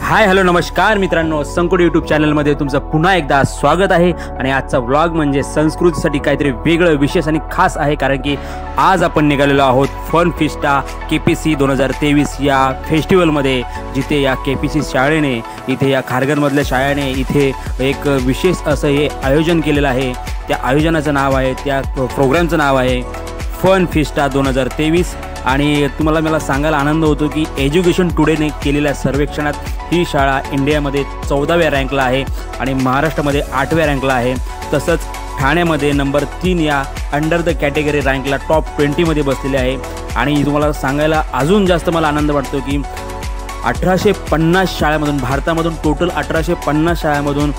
Hi hello नमस्कार मित्रांनो, संकुड YouTube चॅनलमध्ये तुमचं पुन्हा एकदा स्वागत आहे। आणि आजचा व्लॉग म्हणजे संस्कृतीसाठी काहीतरी वेगळं विशेष आणि खास आहे, कारण की आज आपण निघालेलो आहोत फन फिस्टा KPC 2023 या फेस्टिवलमध्ये, जिथे या KPC शाळेने इथे या खारघरमधल्या शाळेने इथे एक विशेष असं हे आयोजन केलेलं आहे। त्या आयोजनाचं नाव आहे, त्या प्रोग्रामचं नाव आहे फन फिस्टा 2023। आणि मला सांगायला आनंद होतो की एज्युकेशन टुडेने केलेल्या सर्वेक्षणात ही शाळा इंडियामध्ये 14व्या रँकला आहे आणि महाराष्ट्रामध्ये 8व्या रँकला आहे। तसंच ठाण्यामध्ये नंबर 3 या अंडर द कॅटेगरी रँकला टॉप 20मध्ये बसलेले आहे। आणि तुम्हाला सांगायला अजून जास्त मला आनंद वाटतो की 1850 शाळांमधून, भारतामधून टोटल 1850 शाळांमधून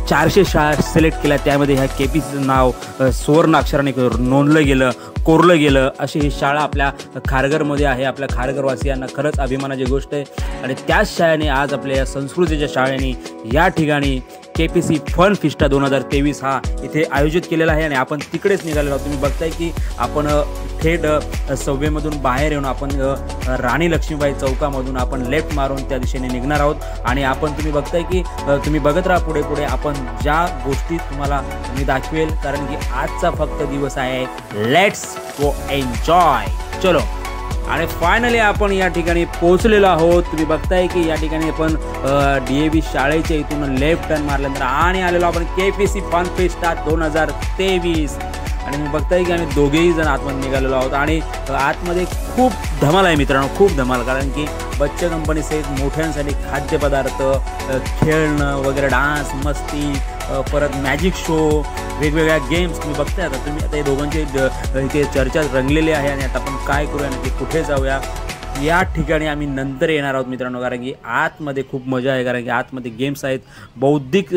400 शाळा सिलेक्ट केल्या, त्यामध्ये ह्या KPCचं नाव सुवर्ण अक्षराने नोंदलं गेलं, कोरलं गेलं। अशी ही शाळा आपल्या खारघरमध्ये आहे। आपल्या खारघरवासियांना खरंच अभिमानाची गोष्ट आहे। आणि त्याच शाळेने आज आपल्या या संस्कृतीच्या शाळेने या ठिकाणी KPC फन फिस्टा 2023 हा इथे आयोजित केलेला आहे। आणि आपण तिकडेच निघालेलो आहोत। तुम्ही बघताय की आपण थेट सव्वेमधून बाहेर येऊन आपण राणी लक्ष्मीबाई चौकामधून आपण लेफ्ट मारून त्या दिशेने निघणार आहोत। आणि आपण तुम्ही बघताय की तुम्ही बघत राहा पुढे आपण ज्या गोष्टी तुम्हाला मी दाखवेल, कारण की आजचा फक्त दिवस आहे लेट्स गो एन्जॉय। चलो, आणि फायनली आपण या ठिकाणी पोहोचलेलो आहोत। तुम्ही बघताय की या ठिकाणी आपण DAV शाळेच्या इथून लेफ्ट टर्न मारल्यानंतर आणि आलेलो आपण KPC फन फिस्टा 2023। आणि मी बघताय की आम्ही दोघेही जण आतमध्ये निघालेलो आहोत। आणि आतमध्ये खूप धमाल आहे मित्रांनो, खूप धमाल, कारण की बच्चे कंपनी सहित मोठ्यांसाठी खाद्यपदार्थ, खेळणं वगैरे, डान्स, मस्ती, परत मॅजिक शो, वेगवेगळ्या गेम्स तुम्ही बघताय। आता हे दोघांचे इथे चर्चा रंगलेली आहे। आणि आता आपण काय करूया नक्की, कुठे जाऊया या ठिकाणी आम्ही नंतर येणार आहोत मित्रांनो, कारण की आतमध्ये खूप मजा आहे। कारण की आतमध्ये गेम्स आहेत, बौद्धिक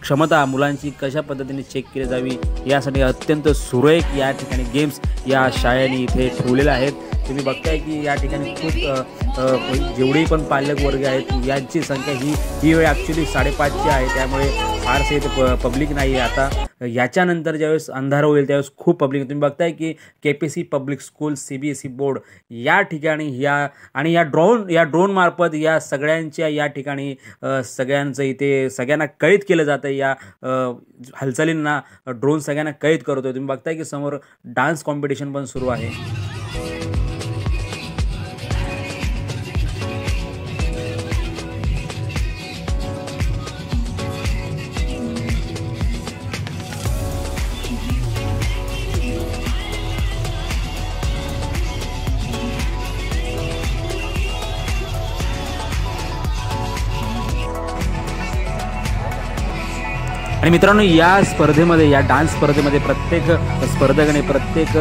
क्षमता मुलांची कशा पद्धतीने चेक केली जावी यासाठी अत्यंत सुरेख या ठिकाणी गेम्स या शाळेने इथे ठेवलेल्या आहेत। तुम्ही बघताय की या ठिकाणी खूप जेवढे पण पालक वर्ग आहेत यांची संख्या ही वेळ ॲक्च्युली 5:30ची आहे, त्यामुळे फारसे इथे पब्लिक नाही आहे। आता याच्यानंतर ज्यावेळेस अंधार होईल त्यावेळेस खूप पब्लिक, तुम्ही बघताय की KPC public school CBSE board या ठिकाणी या ड्रोन मार्फत या सगळ्यांच्या या ठिकाणी सगळ्यांचं इथे सगळ्यांना कैद केलं जातं। या हालचालींना ड्रोन सगळ्यांना कैद करतोय। तुम्ही बघताय की समोर डान्स कॉम्पिटिशन पण सुरू आहे। आणि मित्रांनो, या स्पर्धेमध्ये, या डान्स स्पर्धेमध्ये प्रत्येक स्पर्धकाने, प्रत्येक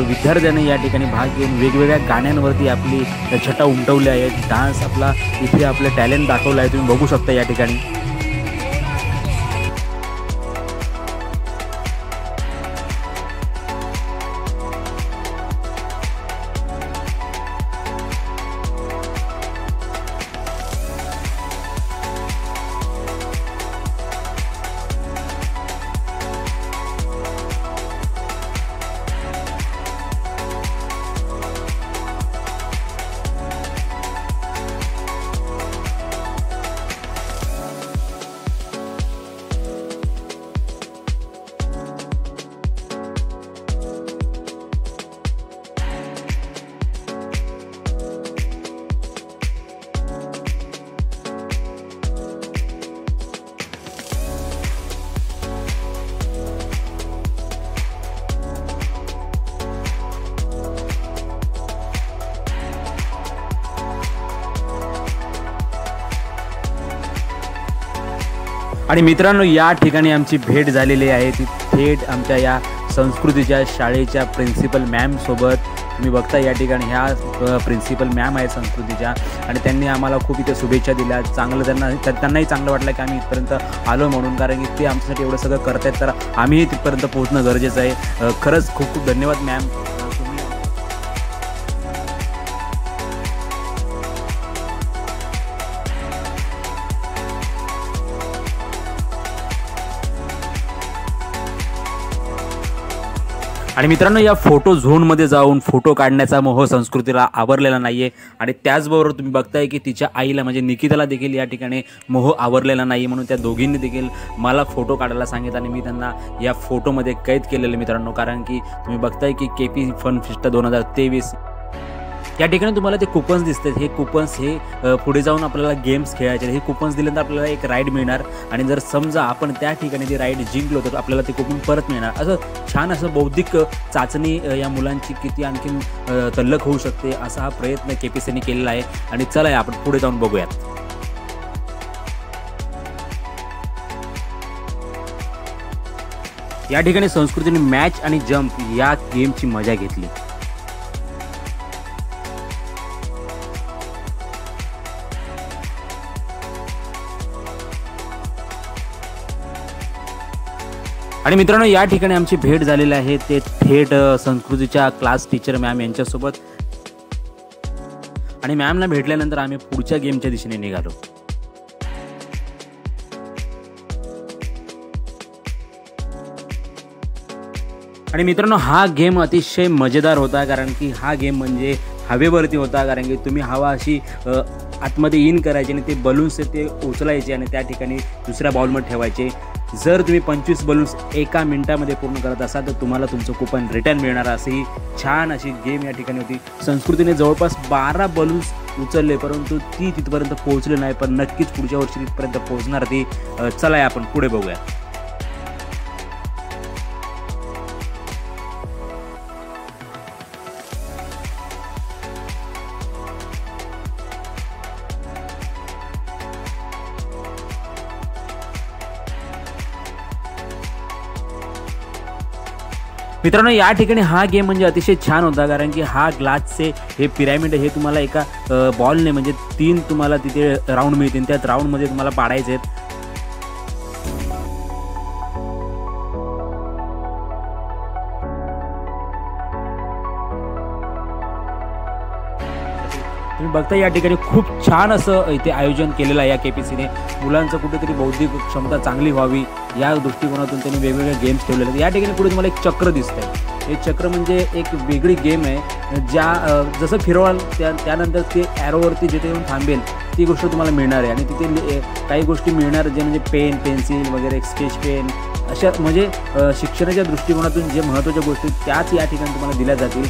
विद्यार्थ्याने या ठिकाणी भाग घेऊन वेगवेगळ्या गाण्यांवरती आपली छटा उमटवली आहे। डान्स आपला इथे आपलं टॅलेंट दाखवलं आहे, तुम्ही बघू शकता या ठिकाणी। आणि मित्रांनो, या ठिकाणी आमची भेट झालेली आहे ती थेट आमच्या या संस्कृतीच्या शाळेच्या प्रिन्सिपल मॅम सोबत। तुम्ही बघता या ठिकाणी ह्या प्रिन्सिपल मॅम आहेत संस्कृतीच्या, आणि त्यांनी आम्हाला खूप इथे शुभेच्छा दिल्या। त्यांनाही चांगलं वाटलं की आम्ही इथपर्यंत आलो म्हणून, कारण की ते आमच्यासाठी एवढं सगळं करतायत, तर आम्हीही तिथपर्यंत पोहोचणं गरजेचं आहे। खरंच खूप खूप धन्यवाद मॅम। आणि मित्रांनो, या फोटो झोनमध्ये जाऊन फोटो काढण्याचा मोह संस्कृतीला आवरलेला नाहीये आणि त्याचबरोबर तुम्ही बघताय की तिच्या आईला म्हणजे निकिताला देखील या ठिकाणी मोह आवरलेला नाही, म्हणून त्या दोघींनी देखील मला फोटो काढायला सांगितलं आणि मी त्यांना या फोटोमध्ये कैद केलेलं मित्रांनो. कारण की तुम्ही बघताय की केपी फन फिस्टा 2023 या ठिकाणी तुम्हाला ते कुपन्स दिसतात. हे कुपन्स हे पुढे जाऊन आपल्याला गेम्स खेळायचे. हे कुपन्स दिल्यानंतर आपल्याला एक राईड मिळणार आणि जर समजा आपण त्या ठिकाणी ती राईड जिंकलो तर आपल्याला ते कुपन परत मिळणार. असं छान असं बौद्धिक चाचणी या मुलांची किती आणखीन तल्लख होऊ शकते असा हा प्रयत्न केपीसीने केलेला आहे. आणि चला आपण पुढे जाऊन बघूयात. या ठिकाणी संस्कृतीने मॅच आणि जंप या गेमची मजा घेतली. आणि मित्रांनो, या ठिकाणी आमची भेट झालेली आहे ते थेट संस्कृतीच्या क्लास टीचर मॅम यांच्यासोबत. आणि मॅमला भेटल्यानंतर आम्ही पुढच्या गेमच्या दिशेने निघालो. आणि मित्रांनो, हा गेम अतिशय मजेदार होता कारण की हा गेम म्हणजे हवेवरती होता. कारण की तुम्ही हवा अशी आतमध्ये इन करायची आणि ते बलून्स ते उचलायचे आणि त्या ठिकाणी दुसऱ्या बाउलमध्ये ठेवायचे. जर तुम्ही 25 बलून्स एका मिनिटामध्ये पूर्ण करत असाल तर तुम्हाला तुमचं कुपन रिटर्न मिळणार. अशी छान अशी गेम या ठिकाणी होती. संस्कृतीने जवळपास 12 बलून्स उचलले परंतु ती तिथपर्यंत पोहोचले नाही, पण नक्कीच पुढच्या वर्षी तिथपर्यंत पोहोचणार ती. चला आपण पुढे बघूया. मित्रांनो, या ठिकाणी हा गेम म्हणजे अतिशय छान होता कारण की हा ग्लासचे हे पिरॅमिड हे तुम्हाला एका बॉलने म्हणजे 3 तुम्हाला तिथे राऊंड मिळतील. त्यात राऊंडमध्ये तुम्हाला पाडायचे आहेत. तुम्ही बघता या ठिकाणी खूप छान असं इथे आयोजन केलेलं आहे या केपीसीने. मुलांचं कुठेतरी बौद्धिक क्षमता चांगली व्हावी या दृष्टिकोनातून त्यांनी वेगवेगळे गेम्स ठेवलेले आहेत. या ठिकाणी पुढे तुम्हाला एक चक्र दिसतंय. हे चक्र म्हणजे एक वेगळी गेम आहे. जसं फिरवाल त्यानंतर ते ॲरोवरती जिथे येऊन थांबेल ती गोष्ट तुम्हाला मिळणार आहे. आणि तिथे काही गोष्टी मिळणार जे म्हणजे पेन, पेन्सिल वगैरे, स्केच पेन अशा म्हणजे शिक्षणाच्या दृष्टिकोनातून जे महत्त्वाच्या गोष्टी त्याच या ठिकाणी तुम्हाला दिल्या जातील.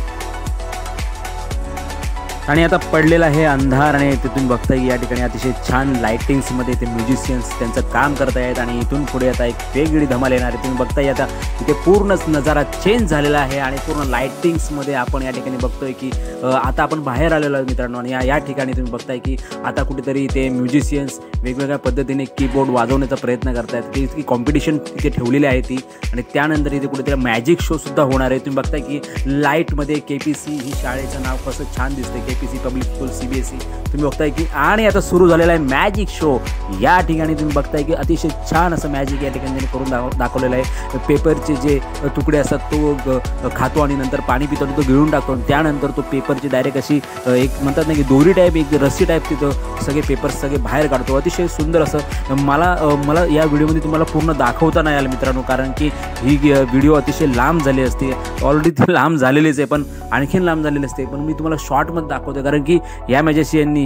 आणि आता पडलेला आहे अंधार आणि तिथून बघता की या ठिकाणी अतिशय छान लायटिंग्समध्ये ते म्युझिशियन्स त्यांचं काम करत आहेत आणि इथून पुढे आता एक वेगळी धमाल येणार आहे. तुम्ही बघताय आता इथे पूर्णच नजारा चेंज झालेला आहे आणि पूर्ण लायटिंग्समध्ये आपण या ठिकाणी बघतोय की आता आपण बाहेर आलेलो आहे मित्रांनो. आणि या ठिकाणी तुम्ही बघताय की आता कुठेतरी ते म्युझिशियन्स वेगवेगळ्या पद्धतीने कीबोर्ड वाजवण्याचा प्रयत्न करतायत. ती इतकी कॉम्पिटिशन तिथे ठेवलेली आहे ती. आणि त्यानंतर इथे कुठेतरी मॅजिक शोसुद्धा होणार आहे. तुम्ही बघताय की लाईटमध्ये केपीसी ही शाळेचं नाव कसं छान दिसतंय, केपीसी पब्लिक स्कूल CBSE. तुम्ही बघताय की आणि आता सुरू झालेला आहे मॅजिक शो. या ठिकाणी तुम्ही बघताय की अतिशय छान असं मॅजिक या ठिकाणी त्यांनी करून दाखवलेलं आहे. पेपरचे जे तुकडे असतात तो खातो आणि नंतर पाणी पितो तो गिळून टाकतो आणि त्यानंतर तो पेपरची डायरेक्ट अशी एक म्हणतात ना की दोरी टाईप, एक रस्सी टाईप तिथं सगळे पेपर्स सगळे बाहेर काढतो. अतिशय सुंदर असं मला या व्हिडिओमध्ये तुम्हाला पूर्ण दाखवता नाही आलं मित्रांनो, कारण की ही व्हिडिओ अतिशय लांब झाली असते. ऑलरेडी ती लांब झालेलीच आहे पण आणखीन लांब झालेली असते. पण मी तुम्हाला शॉर्टमध्ये दाखवतो कारण की या मॅजिशियननी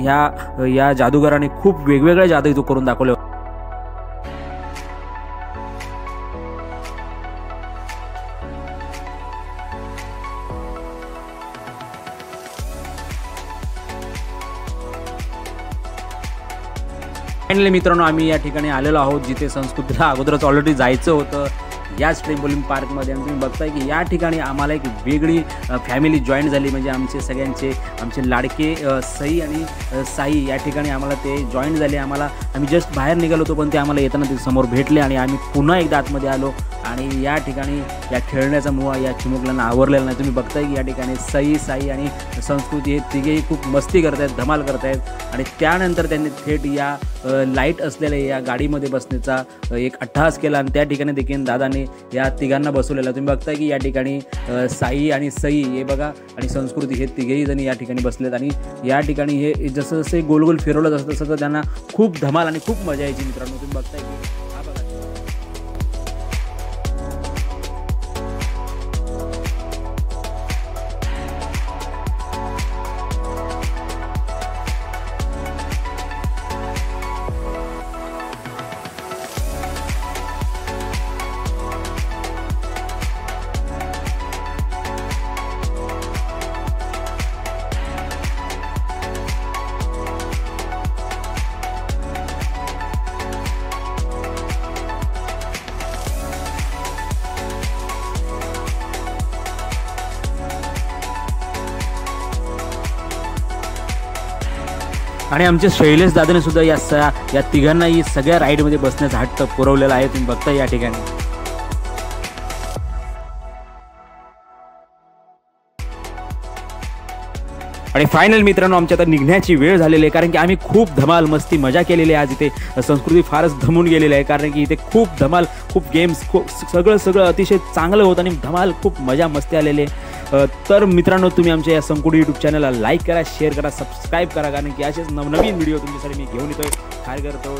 या जादूगाराने खूप वेगवेगळ्या जादू इथं करून दाखवले. फायनली मित्रांनो, आम्ही या ठिकाणी आलेलो आहोत जिथे संस्कृतीला अगोदरच ऑलरेडी जायचं होतं याच ट्रेम्पोलिन पार्कमध्ये. आणि तुम्ही बघताय की या ठिकाणी आम्हाला एक वेगळी फॅमिली जॉईन झाली. म्हणजे आमचे लाडके सई आणि साई या ठिकाणी आम्हाला ते जॉईन झाले. आम्ही जस्ट बाहेर निघालो होतो पण ते आम्हाला येताना ते समोर भेटले आणि आम्ही पुन्हा एकदा आतमध्ये आलो. आणि या ठिकाणी या खेळण्याचा मुळा या चिमुकल्यांना आवरलेला नाही. तुम्ही बघताय की या ठिकाणी साई आणि संस्कृती हे तिघेही खूप मस्ती करत आहेत, धमाल करत आहेत. आणि त्यानंतर त्यांनी थेट या लाईट असलेल्या या गाडीमध्ये बसण्याचा एक अट्टहास केला आणि त्या ठिकाणी देखील दादाने या तिघांना बसवलेला. तुम्ही बघताय की या ठिकाणी साई आणि सई हे बघा आणि संस्कृती हे तिघेही जण या ठिकाणी बसलेत. आणि या ठिकाणी हे जसं जसं गोल गोल फिरवलं तसं तसं त्यांना खूप धमाल आणि खूप मजा यायची मित्रांनो. तुम्ही बघताय की आणि आमचे शैलेश दादाने सुद्धा या तिघांनाही सगळ्या राईडमध्ये बसण्याचा हट्ट पुरवलेला आहे, तुम्ही बघता या ठिकाणी. आणि फायनल मित्रांनो, आमच्या आता निघण्याची वेळ झालेली आहे, कारण की आम्ही खूप धमाल मस्ती मजा केलेली आहे. आज इथे संस्कृती फारच धमून गेलेली आहे, कारण की इथे खूप धमाल, खूप गेम्स, खूप सगळं अतिशय चांगलं होतं आणि धमाल खूप मजा मस्ती आलेली आहे. तर मित्रांनो, तुम्ही आमच्या या संकुड यूट्यूब चॅनलला लाईक करा, शेअर करा, सबस्क्राईब करा, कारण की असेच नवनवीन व्हिडिओ तुमच्यासाठी मी घेऊन येतोय. काय करतो